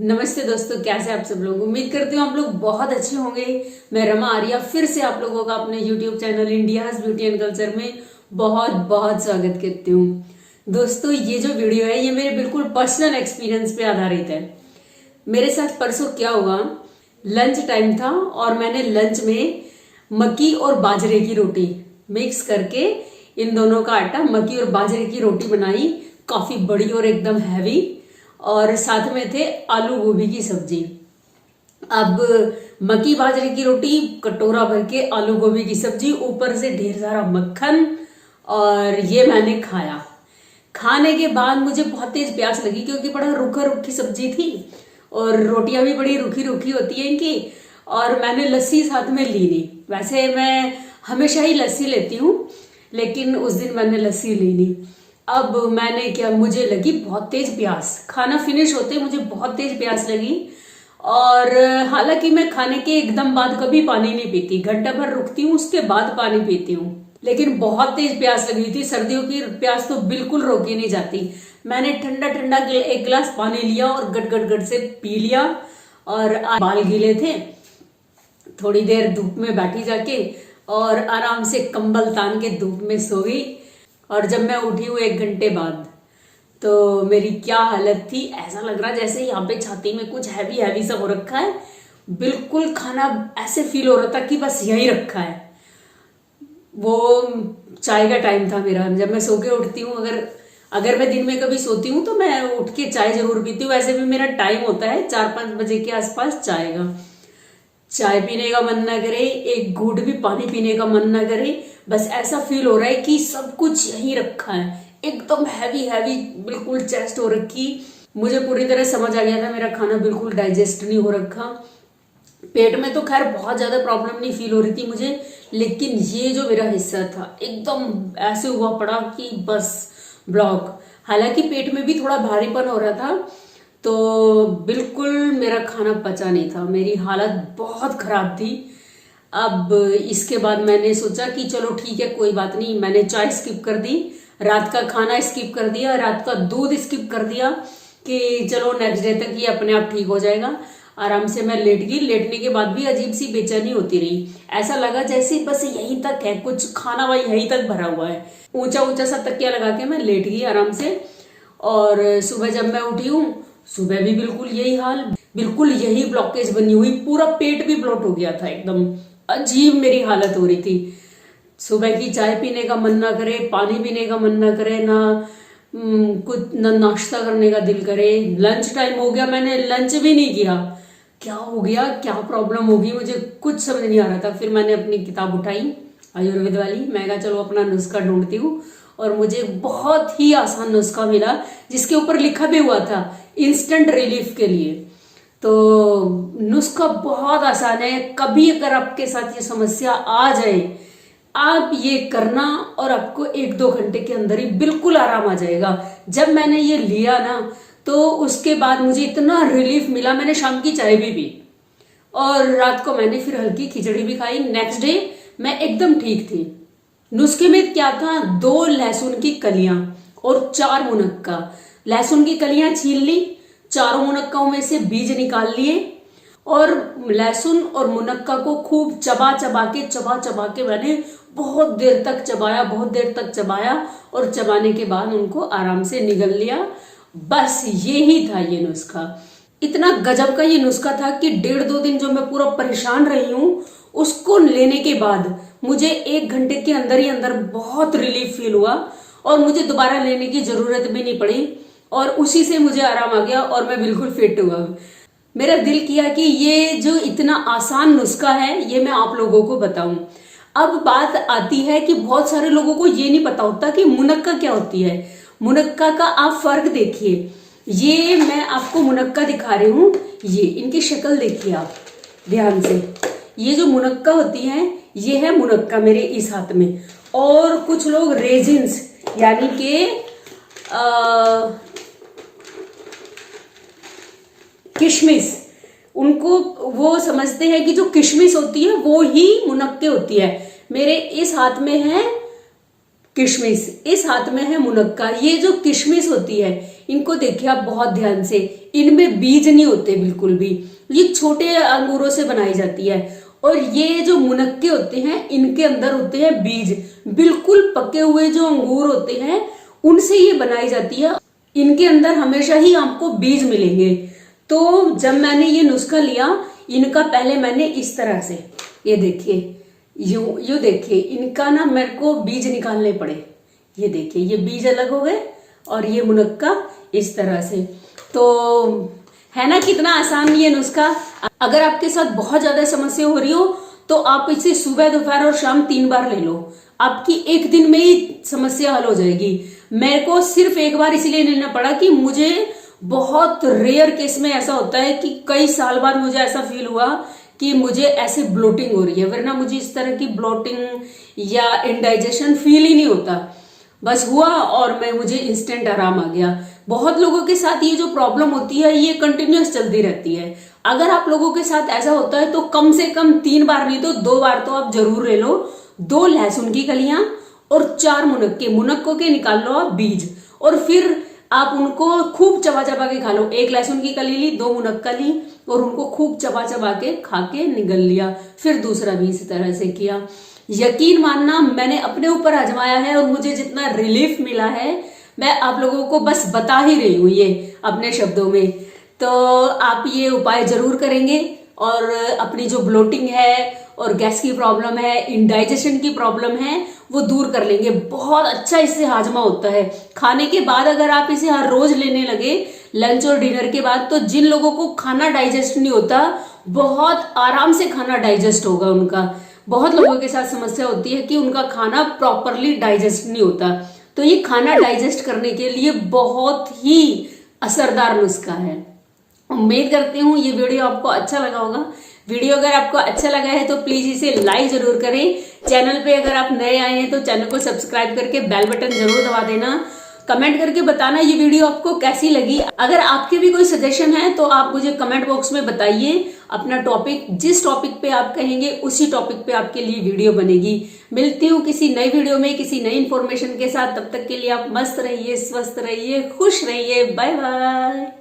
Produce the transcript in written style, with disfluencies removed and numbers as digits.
नमस्ते दोस्तों, कैसे आप सब लोग। उम्मीद करती हूँ आप लोग बहुत अच्छे होंगे। मैं रमा आर्या फिर से आप लोगों का अपने YouTube channel India's beauty and culture में बहुत बहुत स्वागत करती हूँ। दोस्तों, ये जो वीडियो है ये मेरे बिल्कुल पर्सनल एक्सपीरियंस पे आधारित है। मेरे साथ परसों क्या हुआ, लंच टाइम था और मैंने लंच में मक्की और बाजरे की रोटी मिक्स करके इन दोनों का आटा मक्की और बाजरे की रोटी बनाई, काफी बड़ी और एकदम हैवी। और साथ में थे आलू गोभी की सब्जी। अब मक्की बाजरे की रोटी, कटोरा भर के आलू गोभी की सब्जी, ऊपर से ढेर सारा मक्खन, और ये मैंने खाया। खाने के बाद मुझे बहुत तेज प्यास लगी क्योंकि बड़ा रूखा रूखी सब्जी थी और रोटियां भी बड़ी रूखी रूखी होती है इनकी। और मैंने लस्सी साथ में ली नहीं। वैसे मैं हमेशा ही लस्सी लेती हूँ, लेकिन उस दिन मैंने लस्सी ली नहीं। अब मैंने क्या, मुझे लगी बहुत तेज प्यास। खाना फिनिश होते मुझे बहुत तेज प्यास लगी। और हालांकि मैं खाने के एकदम बाद कभी पानी नहीं पीती, घंटा भर रुकती हूँ उसके बाद पानी पीती हूँ। लेकिन बहुत तेज प्यास लगी थी। सर्दियों की प्यास तो बिल्कुल रोकी नहीं जाती। मैंने ठंडा ठंडा एक गिलास पानी लिया और गट गट गट से पी लिया। और बाल गीले थे, थोड़ी देर धूप में बैठी जाके और आराम से कंबल तान के धूप में सो गई। और जब मैं उठी हूँ 1 घंटे बाद, तो मेरी क्या हालत थी, ऐसा लग रहा जैसे यहाँ पे छाती में कुछ हैवी हैवी सा हो रखा है। बिल्कुल खाना ऐसे फील हो रहा था कि बस यही रखा है। वो चाय का टाइम था मेरा, जब मैं सो के उठती हूँ। अगर मैं दिन में कभी सोती हूँ तो मैं उठ के चाय जरूर पीती हूँ। वैसे भी मेरा टाइम होता है 4-5 बजे के आसपास चाय का। चाय पीने का मन ना करे, एक घूंट भी पानी पीने का मन ना करे। बस ऐसा फील हो रहा है कि सब कुछ यहीं रखा है, एकदम हैवी हैवी, बिल्कुल चेस्ट हो रखी। मुझे पूरी तरह समझ आ गया था मेरा खाना बिल्कुल डाइजेस्ट नहीं हो रखा। पेट में तो खैर बहुत ज्यादा प्रॉब्लम नहीं फील हो रही थी मुझे, लेकिन ये जो मेरा हिस्सा था एकदम ऐसे हुआ पड़ा कि बस ब्लॉक। हालांकि पेट में भी थोड़ा भारीपन हो रहा था, तो बिल्कुल मेरा खाना पचा नहीं था। मेरी हालत बहुत खराब थी। अब इसके बाद मैंने सोचा कि चलो ठीक है, कोई बात नहीं। मैंने चाय स्किप कर दी, रात का खाना स्किप कर दिया, रात का दूध स्किप कर दिया कि चलो नेक्स्ट डे तक ये अपने आप ठीक हो जाएगा। आराम से मैं लेट गई। लेटने के बाद भी अजीब सी बेचैनी होती रही। ऐसा लगा जैसे बस यहीं तक है, कुछ खाना वही यहीं तक भरा हुआ है। ऊंचा ऊंचा सा तकिया लगा के मैं लेट गई आराम से। और सुबह जब मैं उठी हूँ, सुबह भी बिल्कुल यही हाल, बिल्कुल यही ब्लॉकेज बनी हुई। पूरा पेट भी ब्लॉक हो गया था, एकदम अजीब मेरी हालत हो रही थी। सुबह की चाय पीने का मन ना करे, पानी पीने का मन ना करे, ना कुछ ना नाश्ता करने का दिल करे। लंच टाइम हो गया, मैंने लंच भी नहीं किया। क्या हो गया, क्या प्रॉब्लम होगी, मुझे कुछ समझ नहीं आ रहा था। फिर मैंने अपनी किताब उठाई आयुर्वेद वाली। मैं कहा चलो अपना नुस्खा ढूंढती हूँ। और मुझे बहुत ही आसान नुस्खा मिला जिसके ऊपर लिखा भी हुआ था इंस्टेंट रिलीफ के लिए। तो नुस्खा बहुत आसान है। कभी अगर आपके साथ ये समस्या आ जाए, आप ये करना और आपको 1-2 घंटे के अंदर ही बिल्कुल आराम आ जाएगा। जब मैंने ये लिया ना, तो उसके बाद मुझे इतना रिलीफ मिला। मैंने शाम की चाय भी पी और रात को मैंने फिर हल्की खिचड़ी भी खाई। नेक्स्ट डे मैं एकदम ठीक थी। नुस्खे में क्या था, 2 लहसुन की कलियां और 4 मुनक्का। लहसुन की कलियां छील ली, चारों मुनक्काओं में से बीज निकाल लिए और लहसुन और मुनक्का को खूब चबा चबा के मैंने बहुत देर तक चबाया, बहुत देर तक चबाया। और चबाने के बाद उनको आराम से निगल लिया। बस यही था ये नुस्खा। इतना गजब का ये नुस्खा था कि 1.5-2 दिन जो मैं पूरा परेशान रही हूँ, उसको लेने के बाद मुझे 1 घंटे के अंदर ही अंदर बहुत रिलीफ फील हुआ और मुझे दोबारा लेने की जरूरत भी नहीं पड़ी। और उसी से मुझे आराम आ गया और मैं बिल्कुल फिट हुआ। मेरा दिल किया कि ये जो इतना आसान नुस्खा है ये मैं आप लोगों को बताऊं। अब बात आती है कि बहुत सारे लोगों को ये नहीं पता होता कि मुनक्का क्या होती है। मुनक्का का आप फर्क देखिए। ये मैं आपको मुनक्का दिखा रही हूं, ये इनकी शक्ल देखिए आप ध्यान से। ये जो मुनक्का होती है, ये है मुनक्का मेरे इस हाथ में। और कुछ लोग रेजिन्स यानी कि किशमिश, उनको वो समझते हैं कि जो किशमिश होती है वो ही मुनक्के होती है। मेरे इस हाथ में है किशमिश, इस हाथ में है मुनक्का। ये जो किशमिश होती है, इनको देखिए आप बहुत ध्यान से, इनमें बीज नहीं होते बिल्कुल भी, ये छोटे अंगूरों से बनाई जाती है। और ये जो मुनक्के होते हैं, इनके अंदर होते हैं बीज, बिल्कुल पके हुए जो अंगूर होते हैं उनसे ये बनाई जाती है। इनके अंदर हमेशा ही आपको बीज मिलेंगे। तो जब मैंने ये नुस्खा लिया, इनका पहले मैंने इस तरह से, ये देखिए, यू देखिए, इनका ना मेरे को बीज निकालने पड़े। ये देखिए, ये बीज अलग हो गए और ये मुनक्का इस तरह से। तो है ना कितना आसान ये नुस्खा। अगर आपके साथ बहुत ज्यादा समस्या हो रही हो तो आप इसे सुबह, दोपहर और शाम 3 बार ले लो, आपकी एक दिन में ही समस्या हल हो जाएगी। मेरे को सिर्फ एक बार इसलिए लेना पड़ा कि मुझे बहुत रेयर केस में ऐसा होता है कि कई साल बाद मुझे ऐसा फील हुआ कि मुझे ऐसे ब्लोटिंग हो रही है, वरना मुझे इस तरह की ब्लोटिंग या इंडाइजेशन फील ही नहीं होता। बस हुआ और मुझे इंस्टेंट आराम आ गया। बहुत लोगों के साथ ये जो प्रॉब्लम होती है ये कंटिन्यूअस चलती रहती है। अगर आप लोगों के साथ ऐसा होता है तो कम से कम 3 बार नहीं तो 2 बार तो आप जरूर ले लो। 2 लहसुन की कलियां और 4 मुनक्कों के निकाल लो आप बीज, और फिर आप उनको खूब चबा चबा के खा लो। 1 लहसुन की कली ली, 2 मुनक्का ली और उनको खूब चबा चबा के खा के निगल लिया। फिर दूसरा भी इसी तरह से किया। यकीन मानना, मैंने अपने ऊपर आजमाया है और मुझे जितना रिलीफ मिला है मैं आप लोगों को बस बता ही रही हूँ ये अपने शब्दों में। तो आप ये उपाय जरूर करेंगे और अपनी जो ब्लोटिंग है और गैस की प्रॉब्लम है, इंडाइजेशन की प्रॉब्लम है, वो दूर कर लेंगे। बहुत अच्छा इससे हाजमा होता है। खाने के बाद अगर आप इसे हर रोज लेने लगे, लंच और डिनर के बाद, तो जिन लोगों को खाना डाइजेस्ट नहीं होता, बहुत आराम से खाना डाइजेस्ट होगा उनका। बहुत लोगों के साथ समस्या होती है कि उनका खाना प्रॉपरली डाइजेस्ट नहीं होता, तो ये खाना डाइजेस्ट करने के लिए बहुत ही असरदार नुस्खा है। उम्मीद करती हूँ ये वीडियो आपको अच्छा लगा होगा। वीडियो अगर आपको अच्छा लगा है तो प्लीज इसे लाइक जरूर करें। चैनल पे अगर आप नए आए हैं तो चैनल को सब्सक्राइब करके बेल बटन जरूर दबा देना। कमेंट करके बताना ये वीडियो आपको कैसी लगी। अगर आपके भी कोई सजेशन है तो आप मुझे कमेंट बॉक्स में बताइए। अपना टॉपिक, जिस टॉपिक पे आप कहेंगे उसी टॉपिक पे आपके लिए वीडियो बनेगी। मिलती हूँ किसी नई वीडियो में किसी नई इंफॉर्मेशन के साथ। तब तक के लिए आप मस्त रहिए, स्वस्थ रहिए, खुश रहिए। Bye bye.